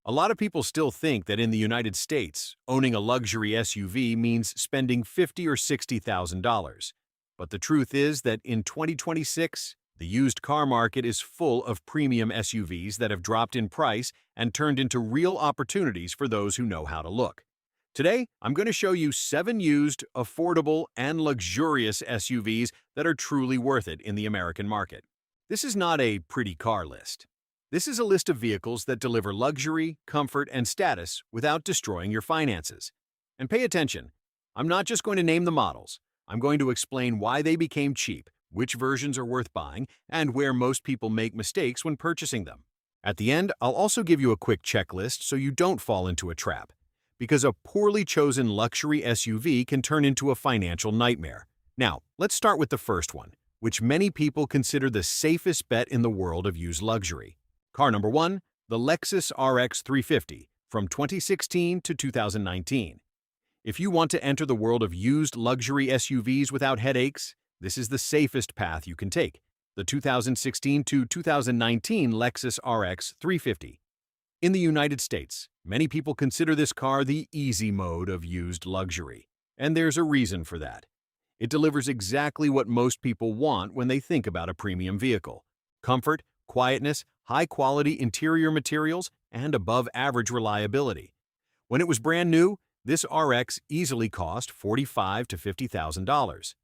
A lot of people still think that in the United States, owning a luxury SUV means spending $50,000 or $60,000. But the truth is that in 2026, the used car market is full of premium SUVs that have dropped in price and turned into real opportunities for those who know how to look. Today, I'm going to show you 7 used, affordable, and luxurious SUVs that are truly worth it in the American market. This is not a pretty car list. This is a list of vehicles that deliver luxury, comfort, and status without destroying your finances. And pay attention, I'm not just going to name the models. I'm going to explain why they became cheap, which versions are worth buying, and where most people make mistakes when purchasing them. At the end, I'll also give you a quick checklist so you don't fall into a trap, because a poorly chosen luxury SUV can turn into a financial nightmare. Now, let's start with the first one, which many people consider the safest bet in the world of used luxury. Car number 1, the Lexus RX 350 from 2016 to 2019. If you want to enter the world of used luxury SUVs without headaches, this is the safest path you can take. The 2016 to 2019 Lexus RX 350. In the United States, many people consider this car the easy mode of used luxury. And there's a reason for that. It delivers exactly what most people want when they think about a premium vehicle: comfort, quietness, high-quality interior materials, and above-average reliability. When it was brand new, this RX easily cost $45,000 to $50,000.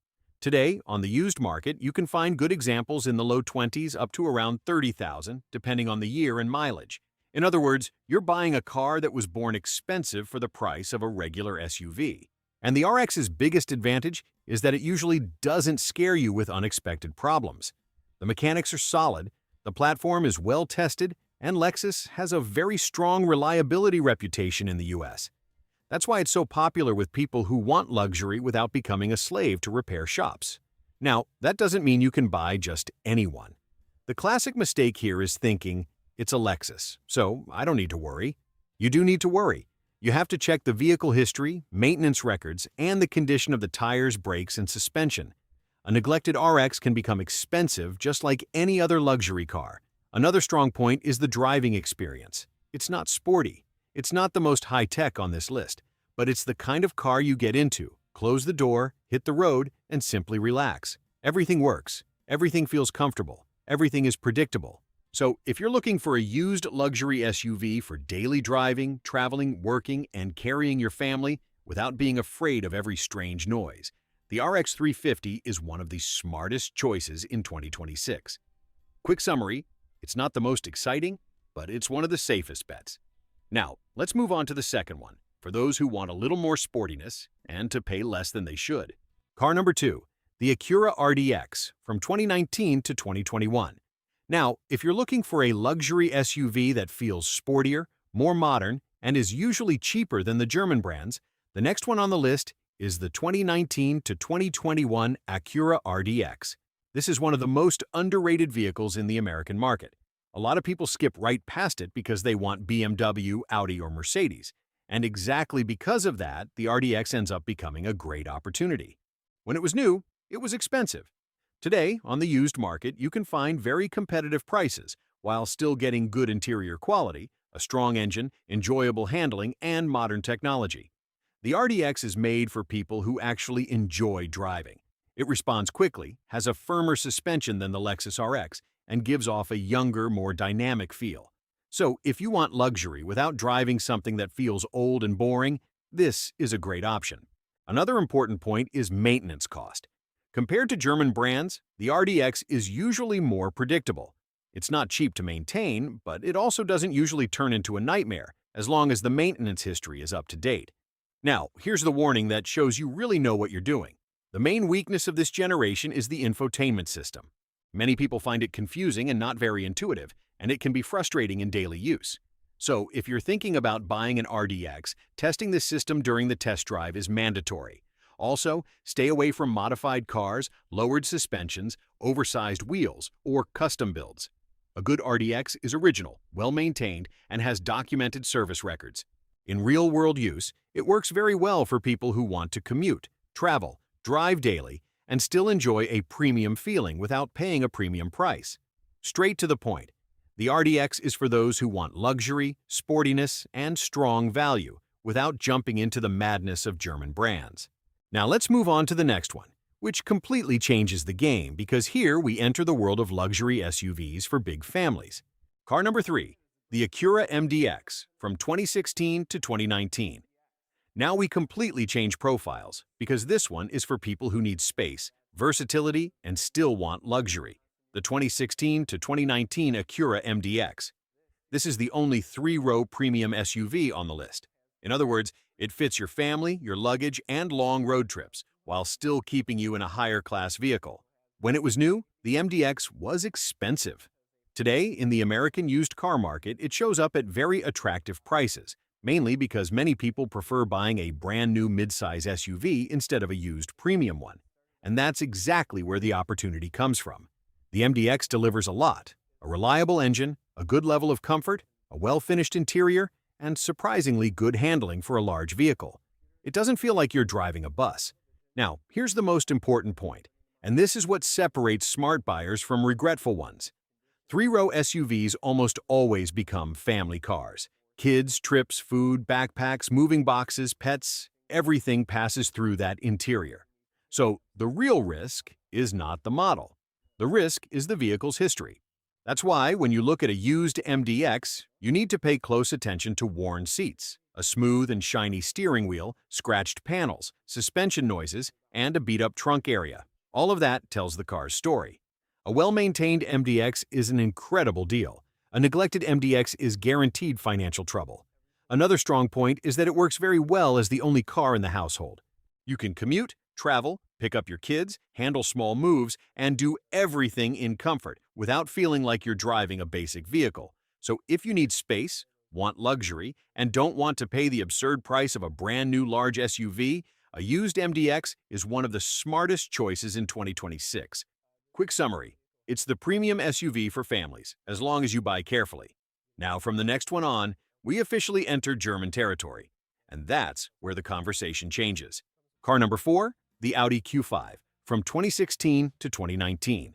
Today, on the used market, you can find good examples in the low 20s up to around $30,000, depending on the year and mileage. In other words, you're buying a car that was born expensive for the price of a regular SUV. And the RX's biggest advantage is that it usually doesn't scare you with unexpected problems. The mechanics are solid, the platform is well tested, and Lexus has a very strong reliability reputation in the US. That's why it's so popular with people who want luxury without becoming a slave to repair shops. Now, that doesn't mean you can buy just any one. The classic mistake here is thinking, it's a Lexus, so I don't need to worry. You do need to worry. You have to check the vehicle history, maintenance records, and the condition of the tires, brakes, and suspension. A neglected RX can become expensive just like any other luxury car. Another strong point is the driving experience. It's not sporty. It's not the most high-tech on this list, but it's the kind of car you get into, close the door, hit the road, and simply relax. Everything works. Everything feels comfortable. Everything is predictable. So if you're looking for a used luxury SUV for daily driving, traveling, working, and carrying your family without being afraid of every strange noise, the RX 350 is one of the smartest choices in 2026. Quick summary, it's not the most exciting, but it's one of the safest bets. Now, let's move on to the second one, for those who want a little more sportiness and to pay less than they should. Car number 2, the Acura RDX from 2019 to 2021. Now, if you're looking for a luxury SUV that feels sportier, more modern, and is usually cheaper than the German brands, the next one on the list is the 2019 to 2021 Acura RDX. This is one of the most underrated vehicles in the American market. A lot of people skip right past it because they want BMW, Audi, or Mercedes. And exactly because of that, the RDX ends up becoming a great opportunity. When it was new, it was expensive. Today, on the used market, you can find very competitive prices while still getting good interior quality, a strong engine, enjoyable handling, and modern technology. The RDX is made for people who actually enjoy driving. It responds quickly, has a firmer suspension than the Lexus RX, and gives off a younger, more dynamic feel. So, if you want luxury without driving something that feels old and boring, this is a great option. Another important point is maintenance cost. Compared to German brands, the RDX is usually more predictable. It's not cheap to maintain, but it also doesn't usually turn into a nightmare, as long as the maintenance history is up to date. Now, here's the warning that shows you really know what you're doing. The main weakness of this generation is the infotainment system. Many people find it confusing and not very intuitive, and it can be frustrating in daily use. So, if you're thinking about buying an RDX, testing the system during the test drive is mandatory. Also, stay away from modified cars, lowered suspensions, oversized wheels, or custom builds. A good RDX is original, well-maintained, and has documented service records. In real-world use, it works very well for people who want to commute, travel, drive daily, and still enjoy a premium feeling without paying a premium price. Straight to the point, The RDX is for those who want luxury, sportiness, and strong value without jumping into the madness of German brands. Now let's move on to the next one, which completely changes the game because here we enter the world of luxury SUVs for big families. Car number 3, the Acura MDX from 2016 to 2019. Now we completely change profiles because this one is for people who need space, versatility, and still want luxury. The 2016 to 2019 Acura MDX. This is the only 3-row premium SUV on the list. In other words, it fits your family, your luggage, and long road trips, while still keeping you in a higher-class vehicle. When it was new, the MDX was expensive. Today, in the American used car market, it shows up at very attractive prices, mainly because many people prefer buying a brand-new midsize SUV instead of a used premium one. And that's exactly where the opportunity comes from. The MDX delivers a lot: a reliable engine, a good level of comfort, a well-finished interior, and surprisingly good handling for a large vehicle. It doesn't feel like you're driving a bus. Now, here's the most important point, and this is what separates smart buyers from regretful ones. 3-row SUVs almost always become family cars. Kids, trips, food, backpacks, moving boxes, pets, everything passes through that interior. So the real risk is not the model. The risk is the vehicle's history. That's why when you look at a used MDX, you need to pay close attention to worn seats, a smooth and shiny steering wheel, scratched panels, suspension noises, and a beat-up trunk area. All of that tells the car's story. A well-maintained MDX is an incredible deal. A neglected MDX is guaranteed financial trouble. Another strong point is that it works very well as the only car in the household. You can commute, travel, pick up your kids, handle small moves, and do everything in comfort without feeling like you're driving a basic vehicle. So if you need space, want luxury, and don't want to pay the absurd price of a brand new large SUV, a used MDX is one of the smartest choices in 2026. Quick summary: it's the premium SUV for families, as long as you buy carefully. Now from the next one on, we officially enter German territory. And that's where the conversation changes. Car number 4, the Audi Q5, from 2016 to 2019.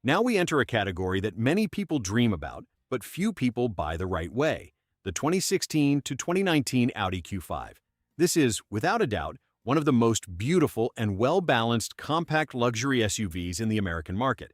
Now we enter a category that many people dream about, but few people buy the right way: the 2016 to 2019 Audi Q5. This is, without a doubt, one of the most beautiful and well-balanced compact luxury SUVs in the American market.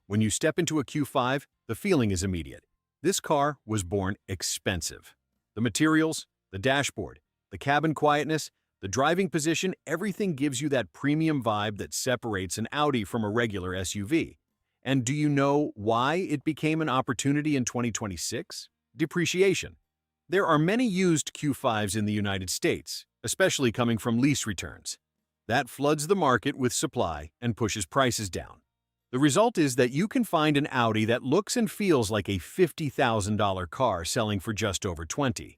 When you step into a Q5, the feeling is immediate. This car was born expensive. The materials, the dashboard, the cabin quietness, the driving position, everything gives you that premium vibe that separates an Audi from a regular SUV. And do you know why it became an opportunity in 2026? Depreciation. There are many used Q5s in the United States, especially coming from lease returns. That floods the market with supply and pushes prices down. The result is that you can find an Audi that looks and feels like a $50,000 car selling for just over $20,000.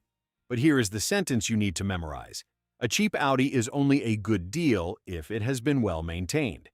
But here is the sentence you need to memorize: a cheap Audi is only a good deal if it has been well maintained.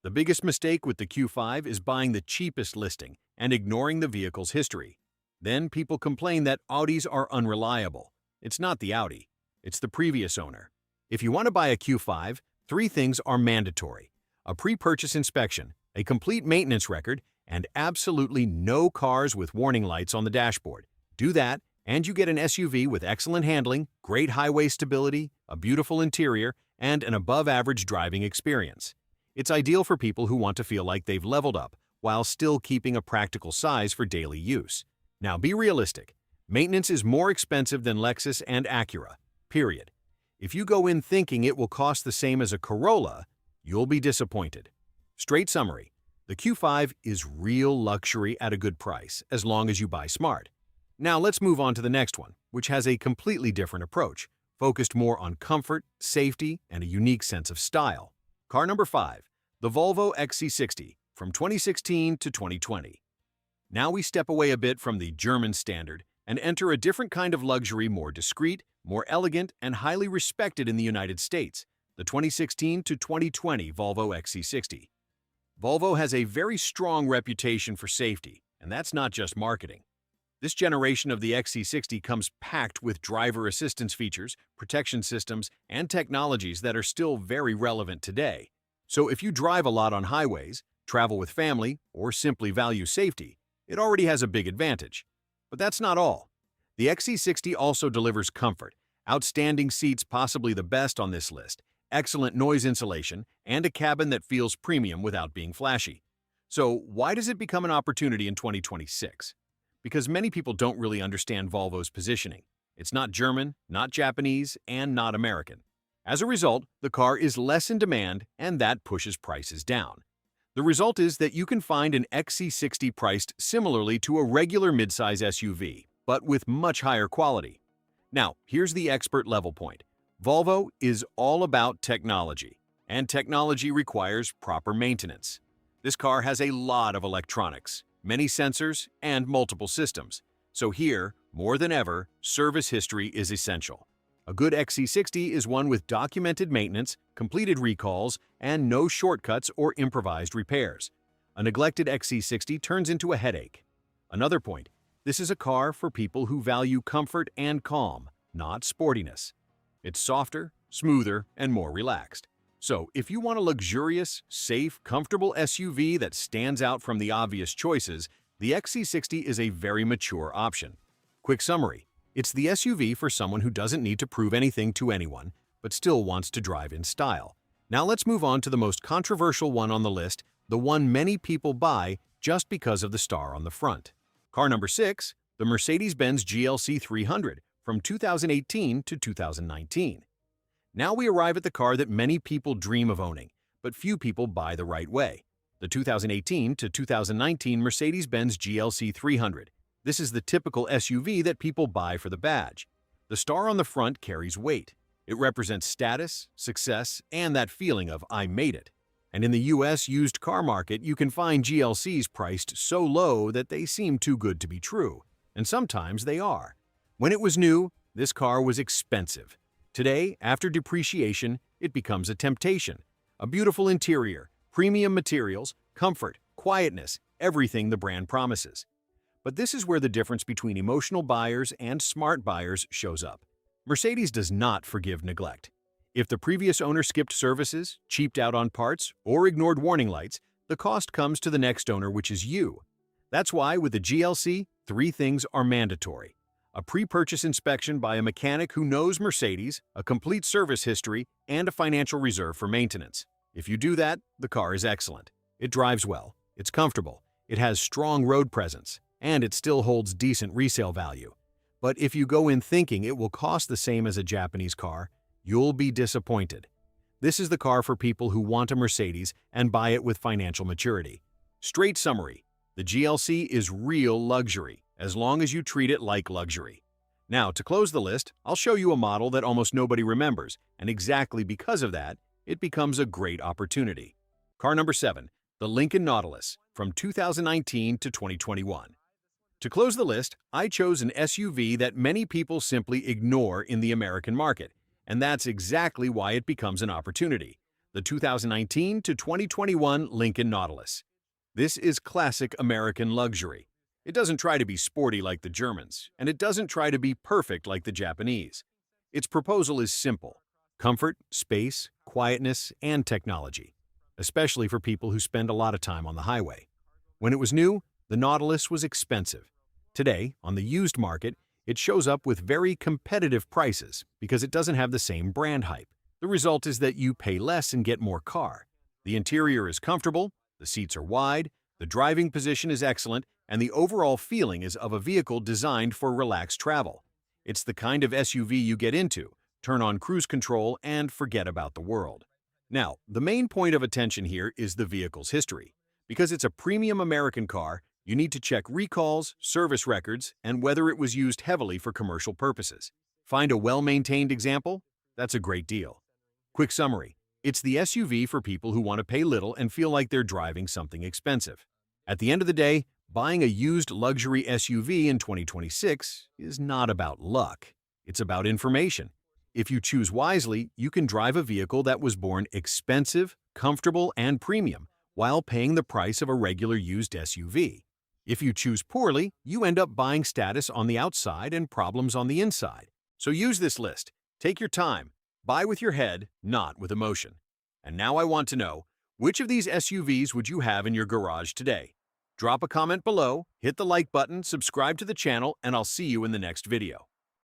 The biggest mistake with the Q5 is buying the cheapest listing and ignoring the vehicle's history. Then people complain that Audis are unreliable. It's not the Audi, it's the previous owner. If you want to buy a Q5, 3 things are mandatory: a pre-purchase inspection, a complete maintenance record, and absolutely no cars with warning lights on the dashboard. Do that, and you get an SUV with excellent handling, great highway stability, a beautiful interior, and an above-average driving experience. It's ideal for people who want to feel like they've leveled up while still keeping a practical size for daily use. Now be realistic. Maintenance is more expensive than Lexus and Acura, period. If you go in thinking it will cost the same as a Corolla, you'll be disappointed. Straight summary: the Q5 is real luxury at a good price, as long as you buy smart. Now let's move on to the next one, which has a completely different approach, focused more on comfort, safety, and a unique sense of style. Car number 5, the Volvo XC60, from 2016 to 2020. Now we step away a bit from the German standard and enter a different kind of luxury, more discreet, more elegant, and highly respected in the United States: the 2016 to 2020 Volvo XC60. Volvo has a very strong reputation for safety, and that's not just marketing. This generation of the XC60 comes packed with driver assistance features, protection systems, and technologies that are still very relevant today. So if you drive a lot on highways, travel with family, or simply value safety, It already has a big advantage. But that's not all. The XC60 also delivers comfort, outstanding seats, possibly the best on this list, excellent noise insulation, and a cabin that feels premium without being flashy. So why does it become an opportunity in 2026? Because many people don't really understand Volvo's positioning. It's not German, not Japanese, and not American. As a result, the car is less in demand, and that pushes prices down. The result is that you can find an XC60 priced similarly to a regular midsize SUV, but with much higher quality. Now, here's the expert level point. Volvo is all about technology, and technology requires proper maintenance. This car has a lot of electronics, many sensors, and multiple systems. So here, more than ever, service history is essential. A good XC60 is one with documented maintenance, completed recalls, and no shortcuts or improvised repairs. A neglected XC60 turns into a headache. Another point, this is a car for people who value comfort and calm, not sportiness. It's softer, smoother, and more relaxed. So, if you want a luxurious, safe, comfortable SUV that stands out from the obvious choices, the XC60 is a very mature option. Quick summary. It's the SUV for someone who doesn't need to prove anything to anyone, but still wants to drive in style. Now let's move on to the most controversial one on the list, the one many people buy just because of the star on the front. Car number 6, the Mercedes-Benz GLC 300 from 2018 to 2019. Now we arrive at the car that many people dream of owning, but few people buy the right way. The 2018 to 2019 Mercedes-Benz GLC 300. This is the typical SUV that people buy for the badge. The star on the front carries weight. It represents status, success, and that feeling of "I made it." And in the US used car market, you can find GLCs priced so low that they seem too good to be true. And sometimes they are. When it was new, this car was expensive. Today, after depreciation, it becomes a temptation. A beautiful interior, premium materials, comfort, quietness, everything the brand promises. But this is where the difference between emotional buyers and smart buyers shows up. Mercedes does not forgive neglect. If the previous owner skipped services, cheaped out on parts, or ignored warning lights, the cost comes to the next owner, which is you. That's why with the GLC, 3 things are mandatory. A pre-purchase inspection by a mechanic who knows Mercedes, a complete service history, and a financial reserve for maintenance. If you do that, the car is excellent. It drives well, it's comfortable, it has strong road presence, and it still holds decent resale value. But if you go in thinking it will cost the same as a Japanese car, you'll be disappointed. This is the car for people who want a Mercedes and buy it with financial maturity. Straight summary, the GLC is real luxury, as long as you treat it like luxury. Now, to close the list, I'll show you a model that almost nobody remembers, and exactly because of that, it becomes a great opportunity. Car number 7, the Lincoln Nautilus, from 2019 to 2021. To close the list, I chose an SUV that many people simply ignore in the American market, and that's exactly why it becomes an opportunity. The 2019 to 2021 Lincoln Nautilus. This is classic American luxury. It doesn't try to be sporty like the Germans, and it doesn't try to be perfect like the Japanese. Its proposal is simple: comfort, space, quietness, and technology, especially for people who spend a lot of time on the highway. When it was new, the Nautilus was expensive. Today, on the used market, it shows up with very competitive prices because it doesn't have the same brand hype. The result is that you pay less and get more car. The interior is comfortable, the seats are wide, the driving position is excellent, and the overall feeling is of a vehicle designed for relaxed travel. It's the kind of SUV you get into, turn on cruise control, and forget about the world. Now, the main point of attention here is the vehicle's history. Because it's a premium American car, you need to check recalls, service records, and whether it was used heavily for commercial purposes. Find a well-maintained example? That's a great deal. Quick summary. It's the SUV for people who want to pay little and feel like they're driving something expensive. At the end of the day, buying a used luxury SUV in 2026 is not about luck. It's about information. If you choose wisely, you can drive a vehicle that was born expensive, comfortable, and premium, while paying the price of a regular used SUV. If you choose poorly, you end up buying status on the outside and problems on the inside. So use this list. Take your time. Buy with your head, not with emotion. And now I want to know, which of these SUVs would you have in your garage today? Drop a comment below, hit the like button, subscribe to the channel, and I'll see you in the next video.